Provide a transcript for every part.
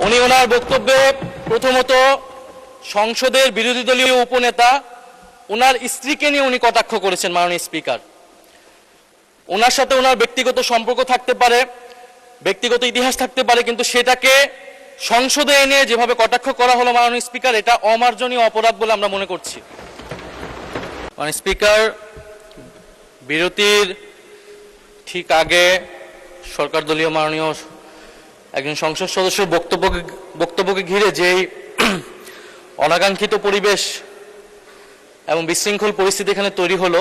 উনি ওনার বক্তব্যে প্রথমত সংসদের বিরোধী দলীয় উপনেতা ওনার স্ত্রীকে নিয়ে উনি কটাক্ষ করেছেন। মাননীয় স্পিকার, ওনার সাথে ওনার ব্যক্তিগত সম্পর্ক থাকতে পারে, ব্যক্তিগত ইতিহাস থাকতে পারে, কিন্তু সেটাকে সংসদে এনে যেভাবে কটাক্ষ করা হলো মাননীয় স্পিকার, এটা অমার্জনীয় অপরাধ বলে আমরা মনে করছি। মাননীয় স্পিকার, বিরতির ঠিক আগে সরকার দলীয় মাননীয় একজন সংসদ সদস্যের বক্তব্যকে ঘিরে যেই অনাকাঙ্ক্ষিত পরিবেশ এবং বিশৃঙ্খল পরিস্থিতি এখানে তৈরি হলো,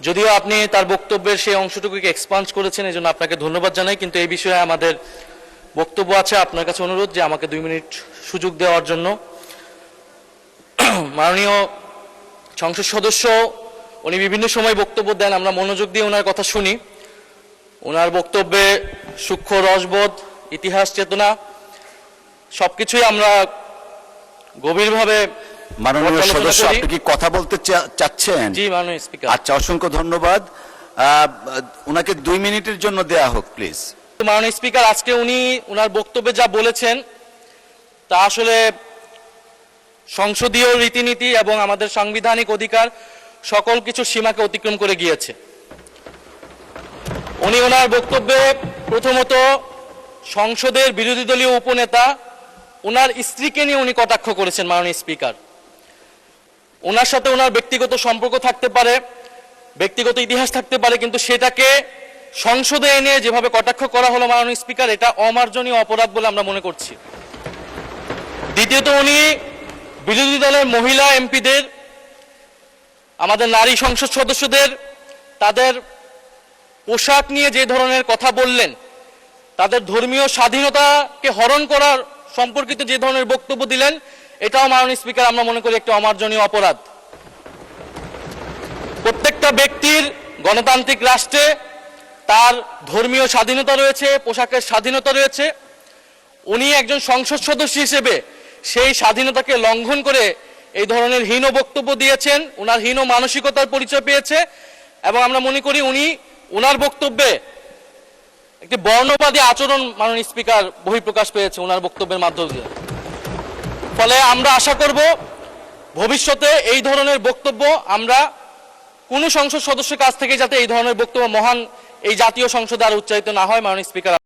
যদিও আপনি তার বক্তব্যের সেই অংশটুকুকে এক্সপান্স করেছেন, এই জন্য আপনাকে ধন্যবাদ জানাই, কিন্তু এই বিষয়ে আমাদের বক্তব্য আছে। আপনার কাছে অনুরোধ যে আমাকে 2 মিনিট সুযোগ দেওয়ার জন্য। মাননীয় সংসদ সদস্য উনি বিভিন্ন সময় বক্তব্য দেন, আমরা মনোযোগ দিয়ে ওনার কথা শুনি। ওনার বক্তব্যে সূক্ষ্ম রসবোধ, ইতিহাস চেতনা সবকিছুই আমরা গভীরভাবে। মাননীয় সদস্য, আপনি কি কথা বলতে চাচ্ছেন? জি মাননীয় স্পিকার। আচ্ছা, অসংখ্য ধন্যবাদ। ওনাকে 2 মিনিটের জন্য দেয়া হোক প্লিজ। মাননীয় স্পিকার, আজকে উনি ওনার বক্তব্যে যা বলেছেন তা আসলে সংসদীয় রীতিনীতি এবং আমাদের সাংবিধানিক অধিকার সকল কিছু সীমাকে অতিক্রম করে গিয়েছে। উনি ওনার বক্তব্যে প্রথমত সংসদের বিরোধী দলীয় উপনেতা ওনার স্ত্রীকে নিয়ে উনি কটাক্ষ করেছেন। মাননীয় স্পিকার, ওনার সাথে ওনার ব্যক্তিগত সম্পর্ক থাকতে পারে, ব্যক্তিগত ইতিহাস থাকতে পারে, কিন্তু সেটাকে সংসদে এনে যেভাবে কটাক্ষ করা হলো মাননীয় স্পিকার, এটা অমার্জনীয় অপরাধ বলে আমরা মনে করছি। দ্বিতীয়ত, উনি বিরোধী দলের মহিলা এমপিদের, আমাদের নারী সংসদ সদস্যদের তাদের পোশাক নিয়ে যে ধরনের কথা বললেন, তাদের ধর্মীয় স্বাধীনতাকে হরণ করার সম্পর্কিত যে ধরনের বক্তব্য দিলেন, এটাও মাননীয় স্পিকার আমরা মনে করি একটা অমার্জনীয় অপরাধ। প্রত্যেকটা ব্যক্তির গণতান্ত্রিক রাষ্ট্রে তার ধর্মীয় স্বাধীনতা রয়েছে, পোশাকের স্বাধীনতা রয়েছে। উনি একজন সংসদ সদস্য হিসেবে সেই স্বাধীনতাকে লঙ্ঘন করে এই ধরনের হীন বক্তব্য দিয়েছেন, ওনার হীন মানসিকতার পরিচয় পেয়েছে, এবং আমরা মনে করি উনি ওনার বক্তব্যে একটি বর্ণবাদী আচরণ মাননীয় স্পিকার বহিঃপ্রকাশ পেয়েছে ওনার বক্তব্যের মাধ্যমে। ফলে আমরা আশা করব ভবিষ্যতে এই ধরনের বক্তব্য আমরা কোন সংসদ সদস্যের কাছ থেকে যাতে এই ধরনের বক্তব্য মহান এই জাতীয় সংসদে আর উচ্চারিত না হয়। মাননীয় স্পিকার।